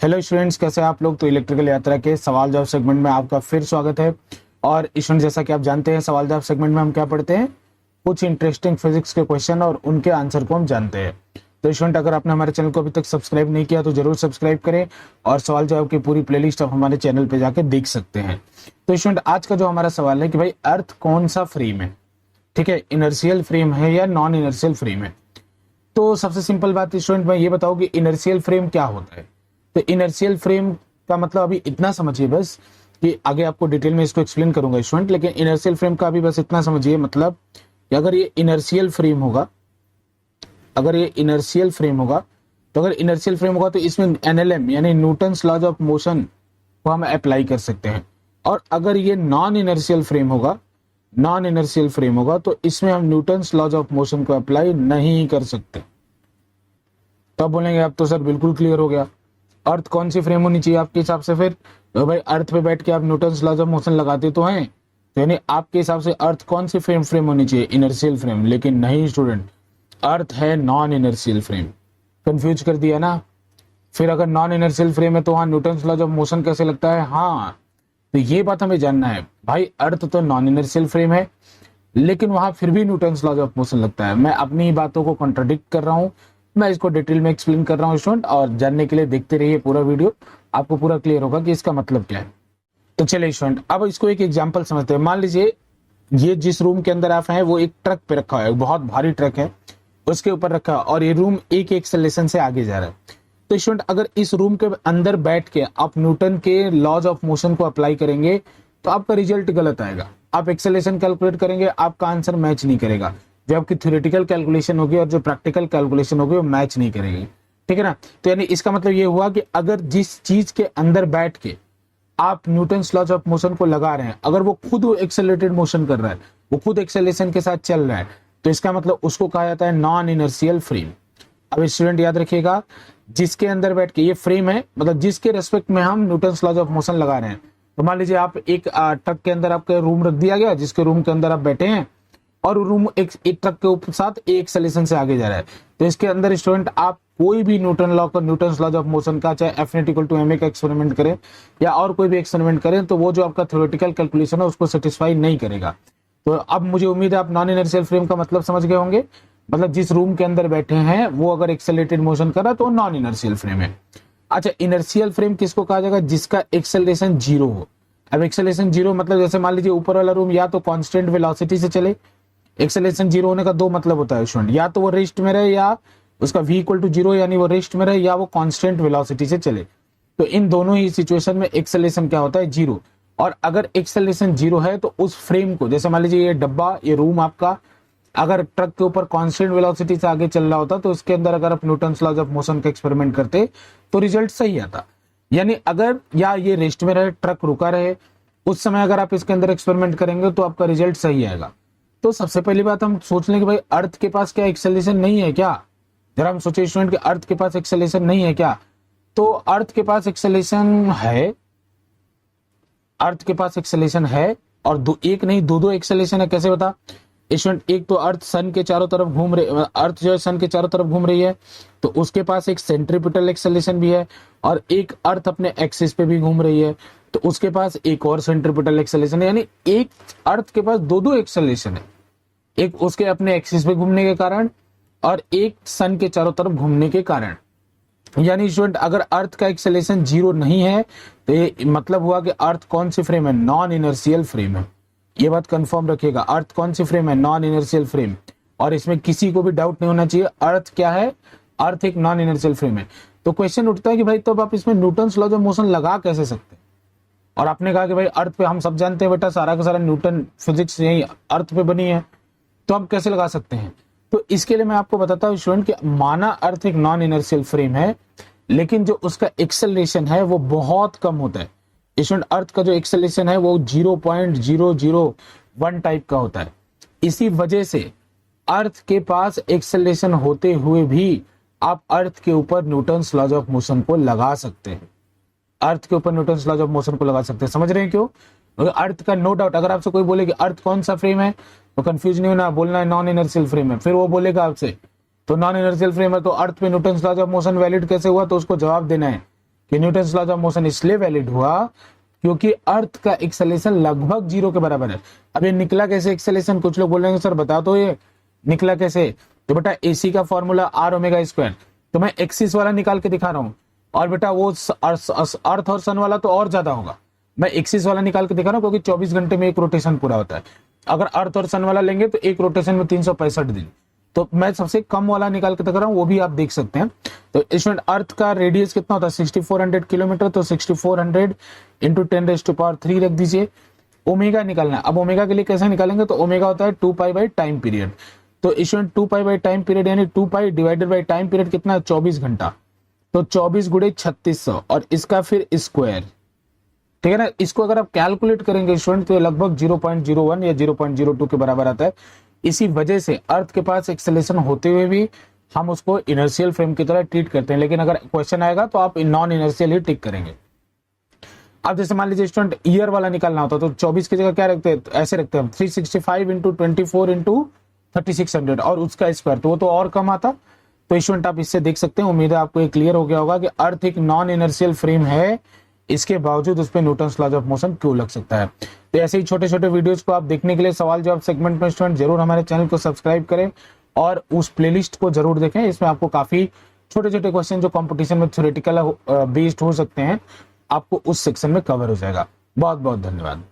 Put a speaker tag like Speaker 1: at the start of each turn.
Speaker 1: Hello students, कैसे हैं आप लोग। तो इलेक्ट्रिकल यात्रा के सवाल जवाब सेगमेंट में आपका फिर स्वागत है। और स्टूडेंट, जैसा कि आप जानते हैं, सवाल जवाब सेगमेंट में हम क्या पढ़ते हैं, कुछ इंटरेस्टिंग फिजिक्स के क्वेश्चन और उनके आंसर को हम जानते हैं। तो स्टूडेंट, अगर आपने हमारे चैनल को अभी तक सब्सक्राइब नहीं किया तो जरूर सब्सक्राइब करें और सवाल जवाब की पूरी प्लेलिस्ट आप हमारे चैनल पे जाके देख सकते हैं। तो स्टूडेंट, आज का जो हमारा सवाल है कि भाई अर्थ कौन सा फ्रेम है, ठीक है, इनर्शियल फ्रेम है या नॉन इनर्शियल फ्रेम है। तो सबसे सिंपल बात स्टूडेंट, मैं ये बताऊं कि इनर्शियल फ्रेम क्या होता है। तो इनर्शियल फ्रेम का मतलब अभी इतना समझिए बस, कि आगे आपको डिटेल में इसको एक्सप्लेन करूंगा स्टूडेंट, लेकिन इनर्शियल फ्रेम का अभी बस इतना समझिए, मतलब कि अगर ये इनर्शियल फ्रेम होगा, अगर ये इनर्शियल फ्रेम होगा तो अगर इनर्शियल फ्रेम होगा तो इसमें एनएलएम यानी न्यूटन्स लॉज ऑफ मोशन को हम अप्लाई कर सकते हैं। और अगर ये नॉन इनर्शियल फ्रेम होगा, नॉन इनर्शियल फ्रेम होगा तो इसमें हम न्यूटन्स लॉज ऑफ मोशन को अप्लाई नहीं कर सकते। तो आप बोलेंगे अब तो सर बिल्कुल क्लियर हो गया, अर्थ कौन सी फ्रेम होनी चाहिए आपके हिसाब से। फिर तो भाई अर्थ पे बैठ के आप न्यूटन्स लॉज ऑफ मोशन लगाते तो हैं, तो यानी आपके हिसाब से अर्थ कौन सी फ्रेम होनी चाहिए, इनर्शियल फ्रेम। लेकिन नहीं स्टूडेंट, अर्थ है नॉन इनर्शियल फ्रेम। कंफ्यूज कर दिया ना। फिर अगर नॉन इनर्शियल फ्रेम है तो वहां न्यूटन्स लॉज ऑफ मोशन कैसे लगता है। हाँ, तो ये बात हमें जानना है भाई, अर्थ तो नॉन इनर्शियल फ्रेम है लेकिन वहां फिर भी न्यूटन्स लॉज ऑफ मोशन लगता है। मैं अपनी बातों को कॉन्ट्राडिक्ट कर रहा हूं, मैं इसको डिटेल में एक्सप्लेन कर रहा हूँ स्टूडेंट, और जानने के लिए देखते रहिए पूरा वीडियो, आपको पूरा क्लियर होगा कि इसका मतलब क्या है। तो चलिए स्टूडेंट, अब इसको एक एग्जांपल समझते हैं। मान लीजिए ये जिस रूम के अंदर आप हैं वो एक ट्रक पे रखा है, बहुत भारी ट्रक है, उसके ऊपर रखा है और ये रूम एक एक्सेलरेशन से आगे जा रहा है। तो स्टूडेंट, अगर इस रूम के अंदर बैठ के आप न्यूटन के लॉज ऑफ मोशन को अप्लाई करेंगे तो आपका रिजल्ट गलत आएगा। आप एक्सेलरेशन कैलकुलेट करेंगे, आपका आंसर मैच नहीं करेगा। जो आपकी थ्योरेटिकल कैलकुलेशन होगी और जो प्रैक्टिकल कैलकुलेशन होगी वो मैच नहीं करेगी, ठीक है ना। तो यानी इसका मतलब ये हुआ कि अगर जिस चीज के अंदर बैठ के आप न्यूटन्स लॉज ऑफ मोशन को लगा रहे हैं, अगर वो खुद एक्सेलरेटेड मोशन कर रहा है, वो खुद एक्सेलरेशन के साथ चल रहा है, तो इसका मतलब उसको कहा जाता है नॉन इनर्शियल फ्रेम। अब स्टूडेंट याद रखिएगा, जिसके अंदर बैठ के, ये फ्रेम है मतलब जिसके रेस्पेक्ट में हम न्यूटन्स लॉज ऑफ मोशन लगा रहे हैं। तो मान लीजिए आप एक ट्रक के अंदर आपका रूम रख दिया गया, जिसके रूम के अंदर आप बैठे हैं और रूम एक ट्रक के ऊपर साथ एक एक्सेलरेशन से आगे जा रहा है। तो इसके अंदर स्टूडेंट आप कोई भी न्यूटन्स लॉज ऑफ मोशन का, चाहे F net equal to M A का एक्सपेरिमेंट करें या और कोई भी एक्सपेरिमेंट करें, तो वो जो आपका थ्योरेटिकल कैलकुलेशन है उसको सेटिस्फाई नहीं करेगा। तो अब मुझे उम्मीद है आप नॉन इनर्शियल फ्रेम का मतलब समझ गए होंगे। मतलब जिस रूम के अंदर बैठे हैं वो अगर एक्सेलरेटेड मोशन कर रहा है तो नॉन इनर्शियल फ्रेम है। अच्छा, इनर्शियल फ्रेम किसको कहा जाएगा, जिसका एक्सेलरेशन जीरो हो। अब एक्सेलरेशन जीरो मतलब जैसे मान लीजिए ऊपर वाला रूम या तो कांस्टेंट वेलोसिटी से चले। एक्सेलरेशन जीरो होने का दो मतलब होता है स्टूडेंट, या तो वो रेस्ट में रहे या उसका v इक्वल टू जीरो यानी वो रेस्ट में रहे, या वो कांस्टेंट वेलोसिटी से चले। तो इन दोनों ही सिचुएशन में एक्सेलरेशन क्या होता है, जीरो। और अगर एक्सेलरेशन जीरो है तो उस फ्रेम को, जैसे मान लीजिए ये डब्बा, ये रूम आपका अगर ट्रक के ऊपर कांस्टेंट वेलोसिटी से आगे चल रहा होता तो इसके अंदर अगर आप न्यूटन्स लॉज ऑफ मोशन का एक्सपेरिमेंट करते तो रिजल्ट सही आता। यानी अगर या ये रेस्ट में रहे, ट्रक रुका रहे, उस समय अगर आप इसके अंदर एक्सपेरिमेंट करेंगे तो आपका रिजल्ट सही आएगा। तो सबसे पहली बात हम सोच लें कि भाई अर्थ के पास क्या एक्सेलरेशन नहीं है क्या। जरा हम सोचे स्टूडेंट कि अर्थ के पास एक्सेलरेशन नहीं है क्या। तो अर्थ के पास एक्सेलरेशन है, अर्थ के पास एक्सेलरेशन है, और दो, एक नहीं दो एक्सेलरेशन है। कैसे बता स्टूडेंट, एक तो अर्थ सन के चारों तरफ घूम रही, अर्थ जो है सन के चारों तरफ घूम रही है, तो उसके पास एक सेंट्रीपिटल एक्सेलरेशन भी है, और एक अर्थ अपने एक्सिस पे भी घूम रही है तो उसके पास एक और सेंट्रीपिटल एक्सेलरेशन है। यानी एक अर्थ के पास दो एक्सेलरेशन है, एक उसके अपने एक्सिस पे घूमने के कारण और एक सन के चारों तरफ घूमने के कारण। यानी स्टूडेंट, अगर अर्थ का एक्सेलरेशन जीरो नहीं है तो ये मतलब हुआ कि अर्थ कौन सी फ्रेम है, नॉन इनर्शियल फ्रेम है। ये बात कंफर्म रखिएगा, अर्थ कौन सी फ्रेम है, नॉन इनर्शियल फ्रेम। और इसमें किसी को भी डाउट नहीं होना चाहिए, अर्थ क्या है, अर्थ एक नॉन इनर्शियल फ्रेम है। तो क्वेश्चन उठता है कि भाई तो आप इसमें न्यूटन्स लॉज ऑफ मोशन लगा कैसे सकते हैं। और आपने कहा कि भाई अर्थ पे हम सब जानते हैं बेटा, सारा का सारा न्यूटन फिजिक्स यही अर्थ पे बनी है, तो हम कैसे लगा सकते हैं। तो इसके लिए मैं आपको बताता हूँ स्टूडेंट कि माना अर्थ एक नॉन इनर्शियल फ्रेम है, लेकिन जो उसका एक्सेलरेशन है वो बहुत कम होता है। स्टूडेंट, अर्थ का जो एक्सेलरेशन है वो 0.001 टाइप का होता है। इसी वजह से अर्थ के पास एक्सेलरेशन होते हुए भी आप अर्थ के ऊपर न्यूटन्स लॉज ऑफ मोशन को लगा सकते हैं। अर्थ के ऊपर न्यूटन्स लॉज ऑफ मोशन को लगा सकते हैं। समझ रहे हैं क्यों। अर्थ का नो डाउट, अगर आपसे कोई बोले कि अर्थ कौन सा फ्रेम है तो कंफ्यूज नहीं होना, बोलना है नॉन इनर्शियल फ्रेम है। फिर वो बोलेगा आपसे तो नॉन इनर्शियल फ्रेम है तो अर्थ पे Newton's laws of motion valid कैसे हुआ, तो उसको जवाब देना है कि न्यूटन्स लॉज ऑफ मोशन इसलिए वैलिड हुआ क्योंकि अर्थ का एक्सेलरेशन लगभग 0 के बराबर है। अब ये निकला कैसे एक्सेलरेशन, कुछ लोग बोलेंगे सर बता दो ये निकला कैसे। तो बेटा एसी का फॉर्मूला आर ओमेगा स्क्वायर, तो मैं एक्सिस वाला निकाल के दिखा रहा हूँ, और बेटा वो अर्थ और सन वाला तो और ज्यादा होगा। मैं एक्सिस वाला निकाल के दिखा रहा हूँ क्योंकि 24 घंटे में एक रोटेशन पूरा होता है। अगर अर्थ और सन वाला लेंगे तो एक रोटेशन में 365 दिन। तो मैं सबसे कम वाला निकाल के दिखा रहा हूँ, वो भी आप देख सकते हैं। तो इसमें अर्थ का रेडियस कितना होता है 6400 किलोमीटर, तो 6400 इंटू 10⁻³ रख दीजिए। ओमेगा निकालना है। अब ओमेगा के लिए कैसे निकालेंगे, तो ओमेगा होता है 2π बाई टाइम पीरियड। तो इसमें 2π बाई टाइम पीरियड यानी 2π डिवाइडेड बाई टाइम पीरियड कितना है 24 घंटा, तो 24 गुणे 3600 और इसका फिर स्क्वायर, ठीक है ना। इसको अगर आप कैलकुलेट करेंगे स्टूडेंट तो लगभग 0.01 या 0.02 के बराबर आता है। इसी वजह से अर्थ के पास एक्सेलरेशन होते हुए भी हम उसको इनर्शियल फ्रेम की तरह ट्रीट करते हैं, लेकिन अगर क्वेश्चन आएगा तो आप नॉन इनर्शियल ही टिक करेंगे। अब जैसे मान लीजिए स्टूडेंट ईयर वाला निकालना होता तो 24 की जगह क्या रखते हैं, ऐसे रखते हैं 365 इंटू 24 इंटू 3600 और उसका स्क्वायर, तो वो तो और कम आता। तो स्टूडेंट आप इससे देख सकते हैं, उम्मीद है आपको ये क्लियर हो गया होगा कि अर्थ एक नॉन इनर्शियल फ्रेम है, इसके बावजूद उस पर न्यूटन्स लॉज ऑफ मोशन क्यों लग सकता है। तो ऐसे ही छोटे छोटे वीडियोस को आप देखने के लिए सवाल जवाब सेगमेंट में स्टूडेंट जरूर हमारे चैनल को सब्सक्राइब करें और उस प्लेलिस्ट को जरूर देखें। इसमें आपको काफी छोटे छोटे क्वेश्चन जो कंपटीशन में थ्योरेटिकल बेस्ड हो सकते हैं, आपको उस सेक्शन में कवर हो जाएगा। बहुत बहुत धन्यवाद।